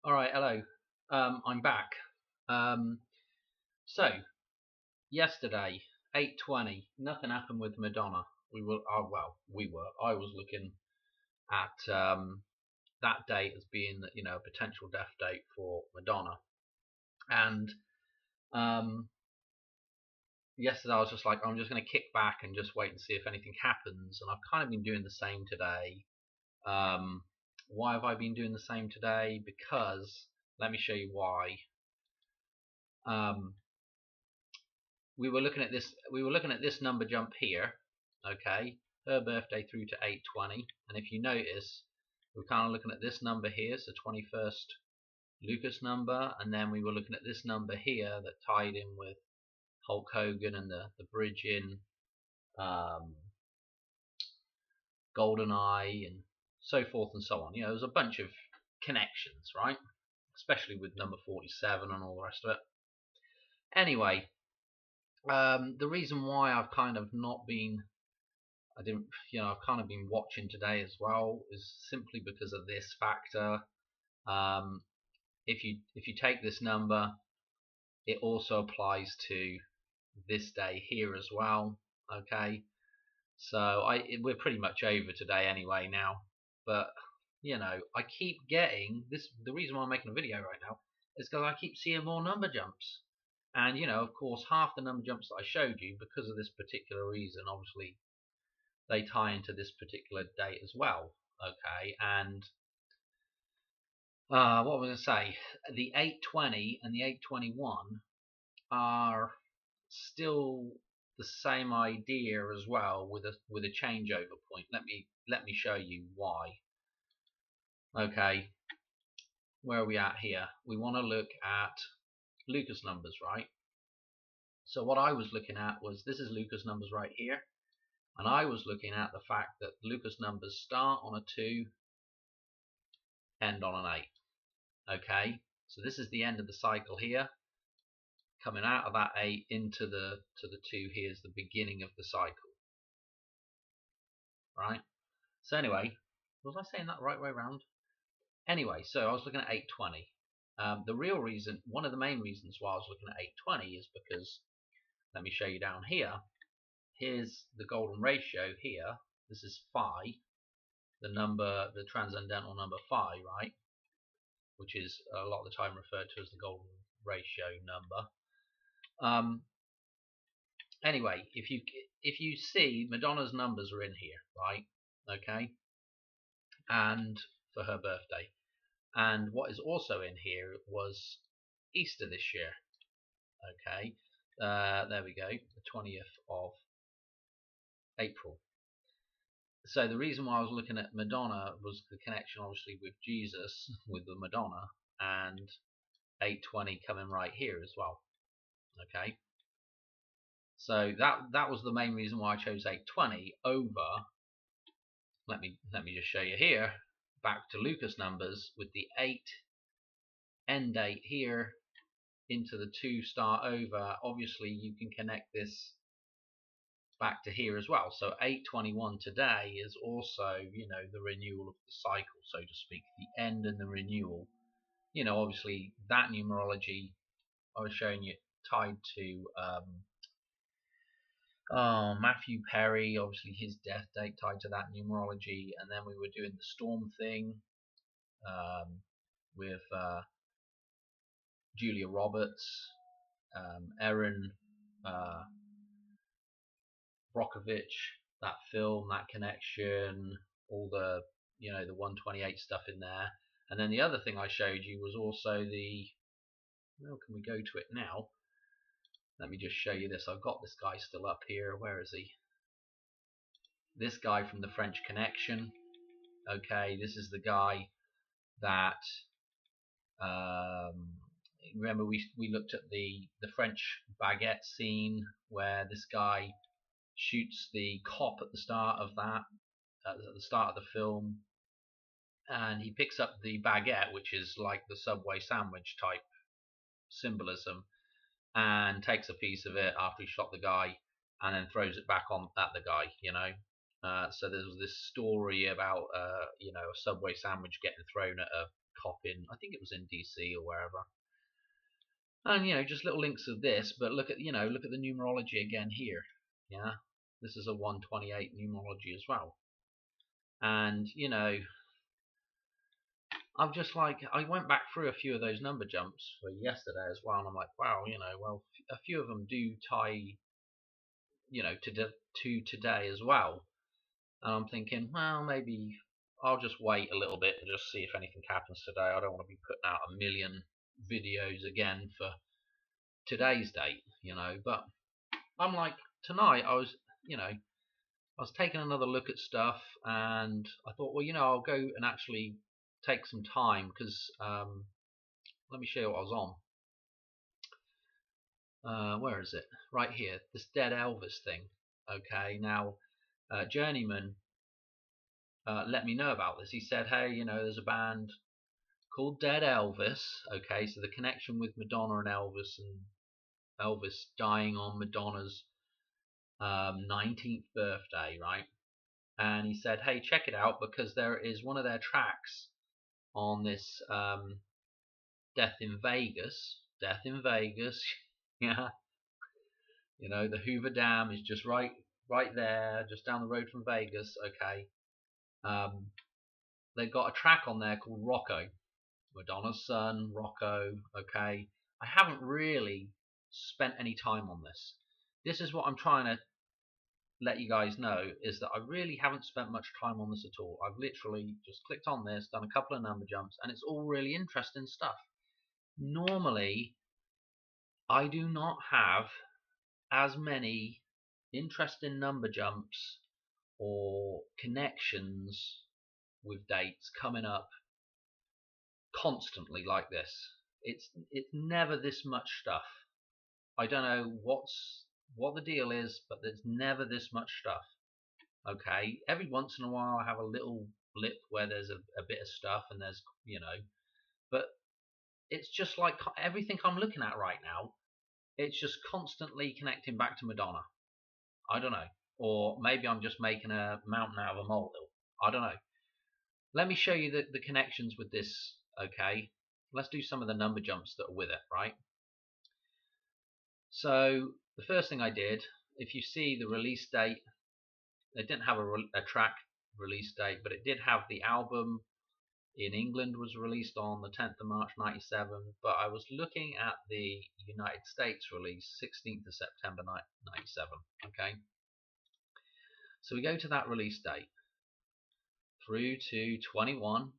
All right, hello. I'm back. Um, so yesterday, 8:20, nothing happened with Madonna. We were, oh, well, we were. I was looking at that date as being, a potential death date for Madonna. And um, yesterday, I was just like, I'm just going to kick back and just wait and see if anything happens. And I've kind of been doing the same today. Why have I been doing the same today? Because let me show you why. Um, we were looking at this number jump here, okay, her birthday through to 8:20, and if you notice, we're kind of looking at this number here, so 21st Lucas number, and then we were looking at this number here that tied in with Hulk Hogan and the bridge in GoldenEye and so forth and so on. There's a bunch of connections, right? Especially with number 47 and all the rest of it. Anyway, the reason why I've kind of not been, I've kind of been watching today as well, is simply because of this factor. If you take this number, it also applies to this day here as well. Okay, so we're pretty much over today anyway now, but I keep getting this. The reason why I'm making a video right now is because I keep seeing more number jumps. And of course, half the number jumps that I showed you, because of this particular reason, obviously they tie into this particular date as well. Okay, and what was I say? The 8:20 and the 8:21 are still the same idea as well, with a changeover point. Let me show you why. Okay, where are we at here? We want to look at Lucas numbers, right? So what I was looking at was, this is Lucas numbers right here, and I was looking at the fact that Lucas numbers start on a 2, end on an 8. Okay, so this is the end of the cycle here. Coming out of that 8 into the 2 here is the beginning of the cycle, right? So anyway, was I saying that the right way around? Anyway, so I was looking at 8:20. The real reason, one of the main reasons why I was looking at 8:20 is because, let me show you down here. Here's the golden ratio here. This is phi, the transcendental number phi, right? Which is a lot of the time referred to as the golden ratio number. Anyway, if you see, Madonna's numbers are in here, right? Okay, and for her birthday, and what is also in here was Easter this year. Okay, there we go, the 20th of April. So the reason why I was looking at Madonna was the connection, obviously, with Jesus, with the Madonna, and 8:20 coming right here as well. Okay, so that was the main reason why I chose 8:20 over. Let me just show you here, back to Lucas numbers, with the 8 end date here into the 2 start over. Obviously you can connect this back to here as well. So 8:21 today is also, the renewal of the cycle, so to speak, the end and the renewal. Obviously that numerology I was showing you tied to Matthew Perry, obviously his death date tied to that numerology, and then we were doing the storm thing with Julia Roberts, Erin Brockovich, that film, that connection, all the the 128 stuff in there. And then the other thing I showed you was also the, well, can we go to it now? Let me just show you this. I've got this guy still up here. Where is he? This guy from the French Connection. Okay, this is the guy that remember we looked at the French baguette scene, where this guy shoots the cop at the start of that, at the start of the film, and he picks up the baguette, which is like the Subway sandwich type symbolism, and takes a piece of it after he shot the guy, and then throws it back on at the guy. So there's this story about a Subway sandwich getting thrown at a cop in, I think it was in DC or wherever. And just little links of this, but look at look at the numerology again here. Yeah, this is a 128 numerology as well. And I'm just like, I went back through a few of those number jumps for yesterday as well, and I'm like, wow, well, a few of them do tie, to today as well. And I'm thinking, well, maybe I'll just wait a little bit and just see if anything happens today. I don't want to be putting out a million videos again for today's date, But I'm like, tonight I was taking another look at stuff, and I thought, well, I'll go and actually take some time, because let me show you what I was on. Where is it? Right here, this Dead Elvis thing. Okay, now Journeyman let me know about this. He said, hey, there's a band called Dead Elvis. Okay, so the connection with Madonna and Elvis dying on Madonna's 19th birthday, right? And he said, hey, check it out, because there is one of their tracks on this Death in Vegas. Yeah, the Hoover Dam is just right there, just down the road from Vegas. Okay, they've got a track on there called Rocco, Madonna's son, Rocco. Okay, I haven't really spent any time on this. This is what I'm trying to let you guys know, is that I really haven't spent much time on this at all. I've literally just clicked on this, done a couple of number jumps, and it's all really interesting stuff. Normally, I do not have as many interesting number jumps or connections with dates coming up constantly like this. It's never this much stuff. I don't know what the deal is, but there's never this much stuff. Okay, every once in a while I have a little blip where there's a bit of stuff, and there's but it's just like everything I'm looking at right now, it's just constantly connecting back to Madonna. I don't know, or maybe I'm just making a mountain out of a molehill. I don't know. Let me show you the connections with this. Okay, let's do some of the number jumps that are with it, right? So the first thing I did, if you see the release date, it didn't have a track release date, but it did have the album in England was released on the 10th of March 97, but I was looking at the United States release, 16th of September 97. Okay, so we go to that release date through to 21.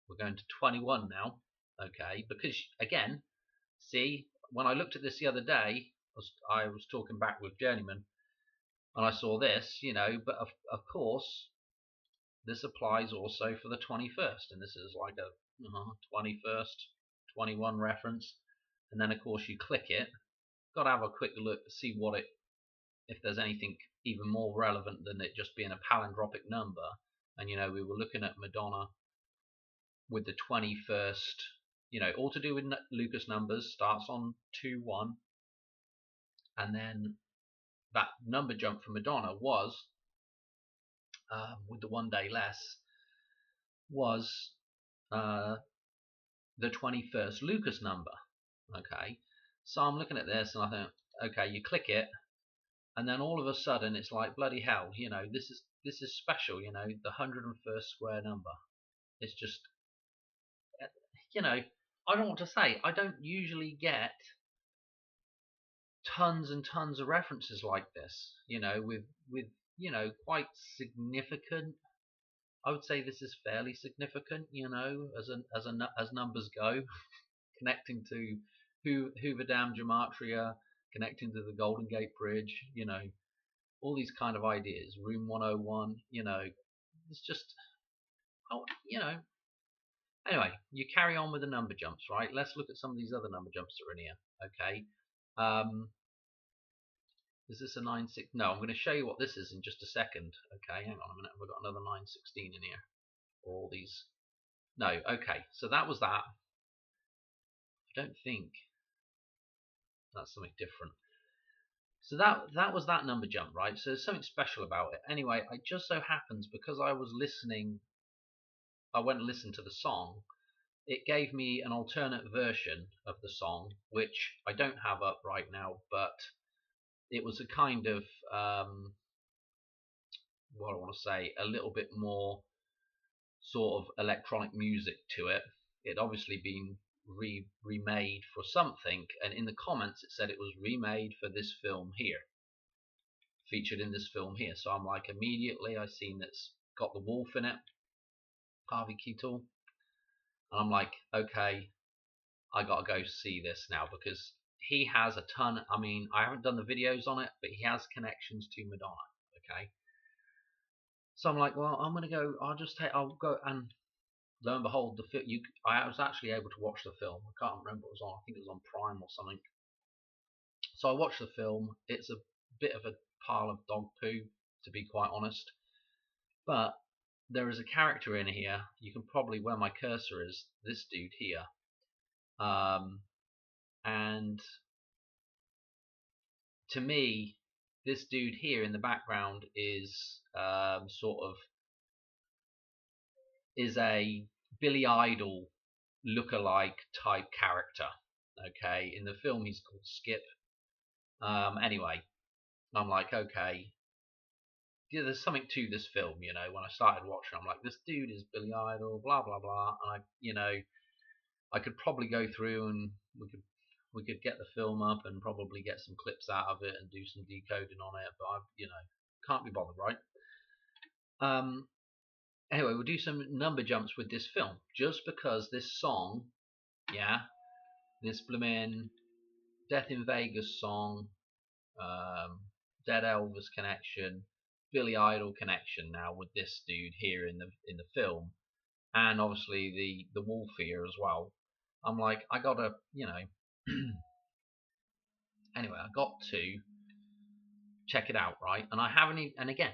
We're going to 21 now. Okay, because again, see, when I looked at this the other day, I was talking back with Journeyman, and I saw this, but of course this applies also for the 21st, and this is like a 21st 21 reference. And then of course you click it, got to have a quick look to see if there's anything even more relevant than it just being a palindromic number. And we were looking at Madonna with the 21st, all to do with Lucas numbers, starts on 2-1, and then that number jump for Madonna was with the 1 day less was the 21st Lucas number. Okay, so I'm looking at this and I think, okay, you click it, and then all of a sudden it's like, bloody hell, this is special, the 101st square number. It's just, I don't know what to say. I don't usually get tons and tons of references like this, with quite significant. I would say this is fairly significant, as numbers go, connecting to Hoover Dam gematria, connecting to the Golden Gate Bridge, all these kind of ideas. Room 101, it's just, Anyway, you carry on with the number jumps, right? Let's look at some of these other number jumps that are in here. Okay. Is this a 9-6? No, I'm going to show you what this is in just a second. Okay, hang on a minute. Have I got another 916 in here? All these. No, okay. So that was that. I don't think that's something different. So that was that number jump, right? So there's something special about it. Anyway, it just so happens, because I was listening, I went and listened to the song, it gave me an alternate version of the song, which I don't have up right now, but it was a kind of what I want to say, a little bit more sort of electronic music to it. It obviously been remade for something, and in the comments it said it was remade for this film here, featured in this film here. So I'm like, immediately I seen it's got the wolf in it, Harvey Keitel, and I'm like, okay, I gotta go see this now, because he has a ton. I mean, I haven't done the videos on it, but he has connections to Madonna. Okay, so I'm like, well, I'm gonna go. I'll go, and lo and behold, I was actually able to watch the film. I can't remember what it was on. I think it was on Prime or something. So I watched the film. It's a bit of a pile of dog poo, to be quite honest. But there is a character in here. You can probably, where my cursor is, this dude here. And to me, this dude here in the background is is a Billy Idol lookalike type character. Okay, in the film he's called Skip. Anyway, I'm like, okay, yeah, there's something to this film, you know. When I started watching, I'm like, this dude is Billy Idol, blah blah blah, and I could probably go through and we could get the film up and probably get some clips out of it and do some decoding on it, but I, can't be bothered, right? Anyway, we'll do some number jumps with this film, just because this song, yeah, this blooming Death in Vegas song, Dead Elvis connection, Billy Idol connection now with this dude here in the film, and obviously the wolf here as well. I'm like, I gotta, anyway, I got to check it out, right? And I haven't even, and again,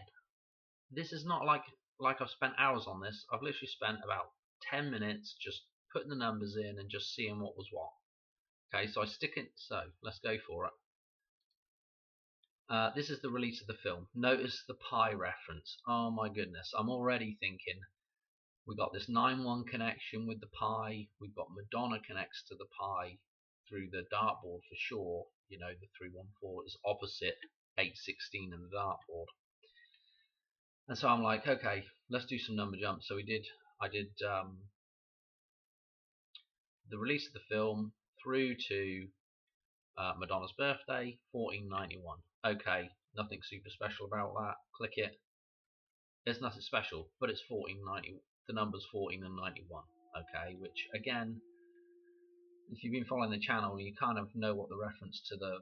this is not like I've spent hours on this. I've literally spent about 10 minutes just putting the numbers in and just seeing what was what. Okay, so I stick it, so let's go for it. This is the release of the film. Notice the pi reference. Oh my goodness, I'm already thinking we got this 9-1 connection with the pi. We've got Madonna connects to the pi through the dartboard for sure. You know, the 314 is opposite 816 in the dartboard. And so I'm like, okay, let's do some number jumps. So I did the release of the film through to Madonna's birthday, 1491. Okay, nothing super special about that. Click it. There's nothing special, but it's 1490. The number's 14 and 91. Okay, which again, if you've been following the channel, you kind of know what the reference to the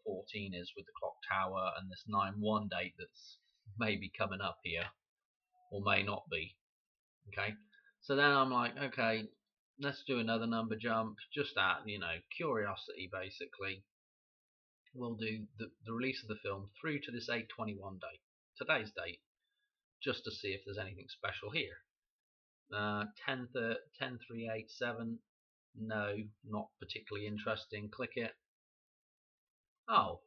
14 is with the clock tower and this 9-1 date that's maybe coming up here, or may not be. Okay, so then I'm like, okay, let's do another number jump, just out, curiosity basically. We'll do the release of the film through to this 8/21 date, today's date, just to see if there's anything special here. 10387, no, not particularly interesting. Click it. Oh,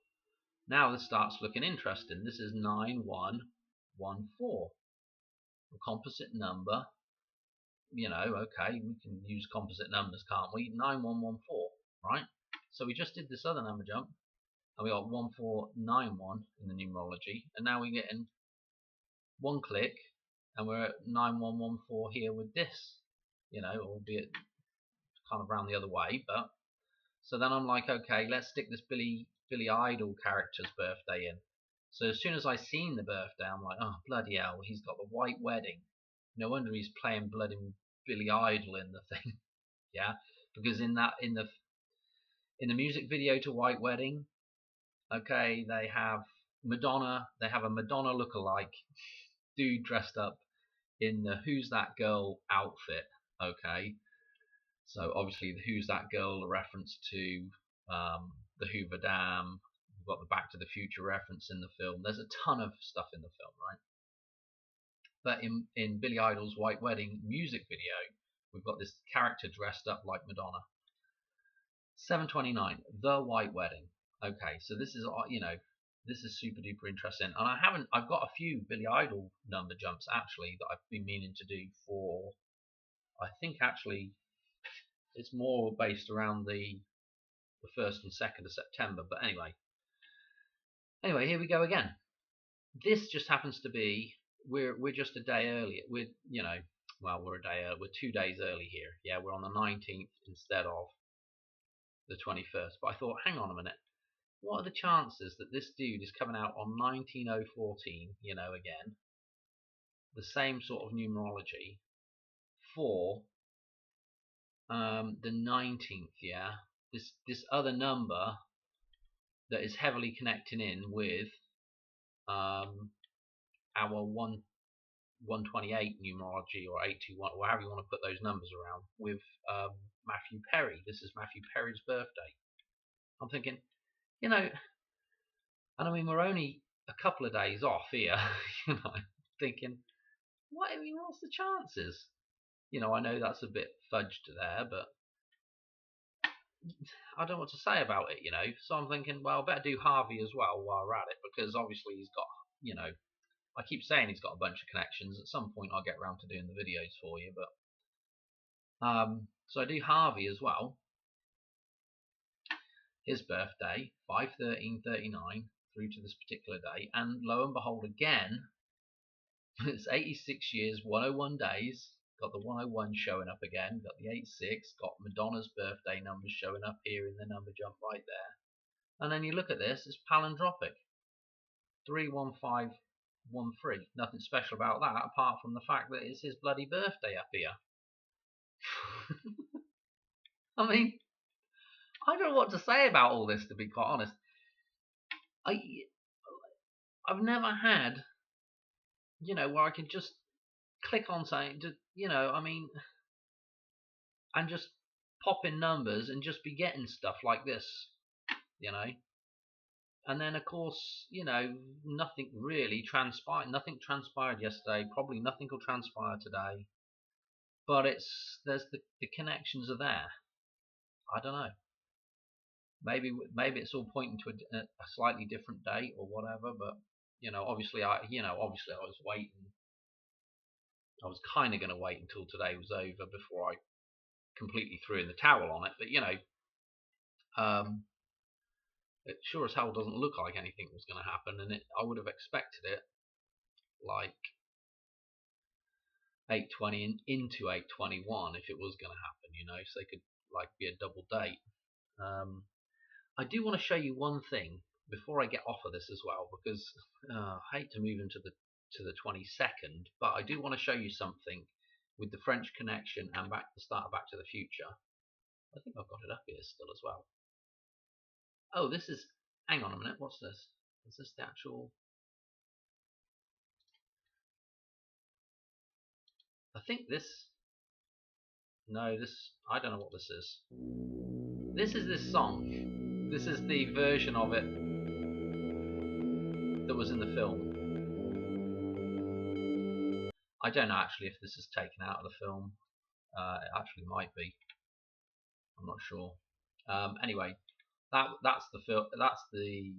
now this starts looking interesting. This is 9114, a composite number. Okay, we can use composite numbers, can't we? 9114, right? So we just did this other number jump, and we got 1491 in the numerology, and now we're getting one click, and we're at 9114 here with this, albeit kind of round the other way. But so then I'm like, okay, let's stick this Billy Idol character's birthday in. So as soon as I seen the birthday, I'm like, oh bloody hell, he's got the white wedding. No wonder he's playing bloody Billy Idol in the thing. Yeah, because in the music video to White Wedding, okay, they have Madonna. They have a Madonna lookalike dude dressed up in the Who's That Girl outfit. Okay, so obviously the Who's That Girl, a reference to the Hoover Dam. We've got the Back to the Future reference in the film. There's a ton of stuff in the film, right? But in Billy Idol's White Wedding music video, we've got this character dressed up like Madonna. 729, The White Wedding. Okay, so this is this is super duper interesting, and I've got a few Billy Idol number jumps actually that I've been meaning to do for, I think actually It's more based around the 1st and 2nd of September. But anyway, here we go again. This just happens to be we're just a day early. We're we're a day early. We're 2 days early here. Yeah, we're on the 19th instead of the 21st. But I thought, hang on a minute. What are the chances that this dude is coming out on 19014? Again, the same sort of numerology for the 19th. Yeah, this other number that is heavily connecting in with our 128 numerology, or 821, or however you want to put those numbers around, with Matthew Perry. This is Matthew Perry's birthday. I'm thinking, and I mean, we're only a couple of days off here. Thinking, what's the chances? I know that's a bit fudged there, but I don't know what to say about it, So I'm thinking, well, I better do Harvey as well while we're at it, because obviously he's got, I keep saying he's got a bunch of connections. At some point I'll get around to doing the videos for you, but so I do Harvey as well. His birthday, 5/13/39, through to this particular day, and lo and behold, again, it's 86 years, 101 days. Got the 101 showing up again. Got the 86. Got Madonna's birthday numbers showing up here in the number jump right there. And then you look at this, it's palindromic. 31513. Nothing special about that, apart from the fact that it's his bloody birthday up here. I mean, I don't know what to say about all this, to be quite honest. I've never had, where I can just click on something, and just pop in numbers and just be getting stuff like this, And then, of course, nothing really transpired. Nothing transpired yesterday. Probably nothing will transpire today. But there's the connections are there. I don't know. Maybe it's all pointing to a slightly different date or whatever. But obviously I was waiting. I was kind of going to wait until today was over before I completely threw in the towel on it. But it sure as hell doesn't look like anything was going to happen, and I would have expected it like 820 into 821 if it was going to happen, so they could be a double date. I do want to show you one thing before I get off of this as well, because I hate to move into the 22nd, but I do want to show you something with the French Connection and the start of Back to the Future. I think I've got it up here still as well. Oh, this is, hang on a minute, what's this? Is this the actual? I think this, no, I don't know what this is. This is this song. This is the version of it that was in the film. I don't know actually if this is taken out of the film. It actually might be. I'm not sure. Anyway, that's the film. That's the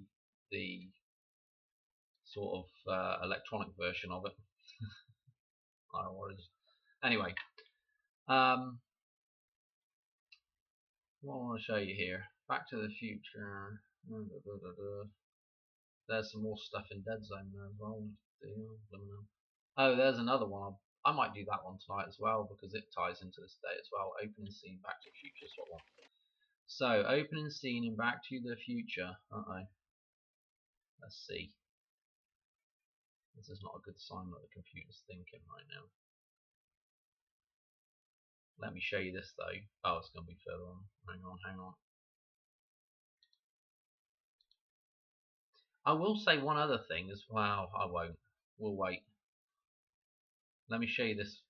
sort of electronic version of it. I don't know what it is. Anyway, what I want to show you here, Back to the Future. There's some more stuff in Dead Zone there as well. Oh, there's another one. I might do that one tonight as well, because it ties into this day as well. Opening scene, Back to the Future is what I want. So, opening scene in Back to the Future. Let's see. This is not a good sign that the computer's thinking right now. Let me show you this though. Oh, it's going to be further on. Hang on. I will say one other thing as well. I won't. We'll wait. Let me show you this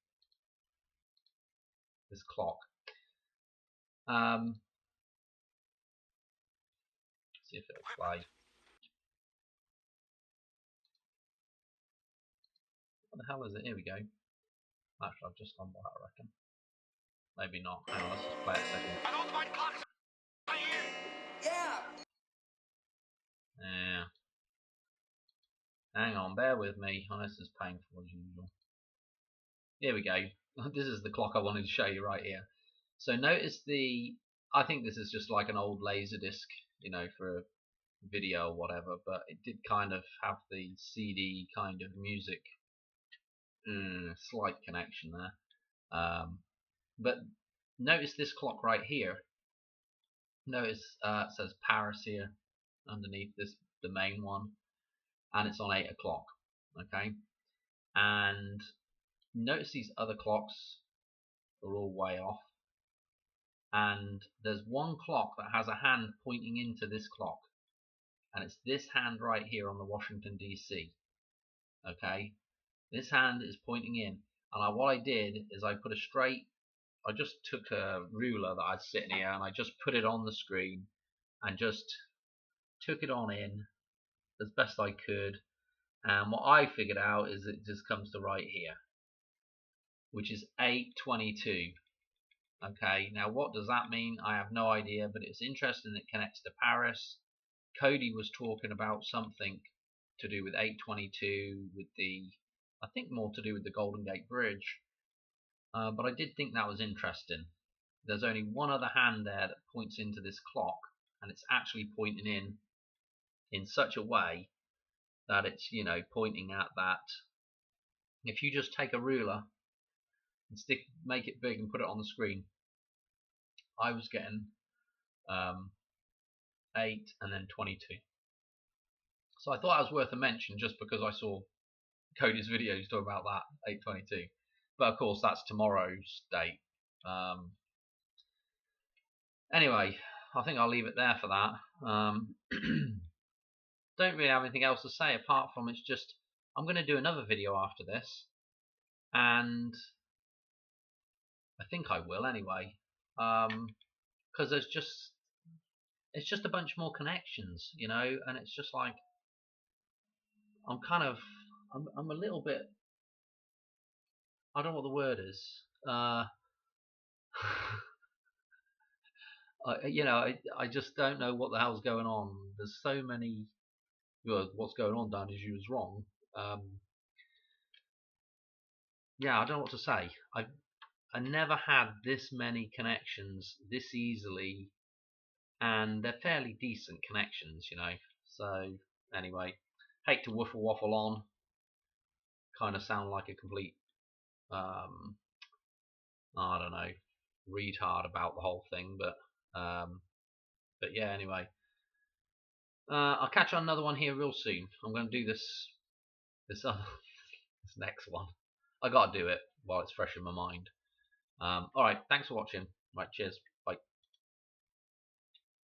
clock. See if it'll play. What the hell is it? Here we go. Actually, I've just gone by, I reckon. Maybe not. Hang on, let's just play it a second. I don't mind clocks. Yeah. Hang on, bear with me. Oh, this is painful as usual. Here we go. This is the clock I wanted to show you right here. So notice I think this is just like an old laser disc, you know, for a video or whatever, but it did kind of have the CD kind of music, slight connection there. But notice this clock right here. Notice it says Paris here underneath this, the main one, and it's on 8 o'clock. Okay, and notice these other clocks are all way off, and there's one clock that has a hand pointing into this clock, and it's this hand right here on the Washington DC. Okay, this hand is pointing in, and what I did is I just took a ruler that I'd sitting here and I just put it on the screen and just took it on in as best I could. And what I figured out is it just comes to right here, which is 8:22. Okay, now what does that mean? I have no idea, but it's interesting it connects to Paris. Cody was talking about something to do with 8:22, with I think more to do with the Golden Gate Bridge. But I did think that was interesting. There's only one other hand there that points into this clock, and it's actually pointing in such a way that it's, you know, pointing at that. If you just take a ruler and make it big and put it on the screen, I was getting 8 and then 22. So I thought that was worth a mention just because I saw Cody's videos talk about that 8:22. But of course that's tomorrow's date. Anyway, I think I'll leave it there for that. Don't really have anything else to say apart from it's just I'm going to do another video after this, and I think I will anyway, because it's just a bunch more connections, you know, and it's just like I'm a little bit, I don't know what the word is. I just don't know what the hell's going on. There's so many. Well, what's going on, Dan, is you was wrong. Yeah, I don't know what to say. I never had this many connections this easily, and they're fairly decent connections, you know. So anyway, hate to waffle on. Kind of sound like a complete, I don't know, retard about the whole thing, but yeah. Anyway, I'll catch on another one here real soon. I'm going to do this next one. I got to do it while it's fresh in my mind. All right, thanks for watching. Right, cheers.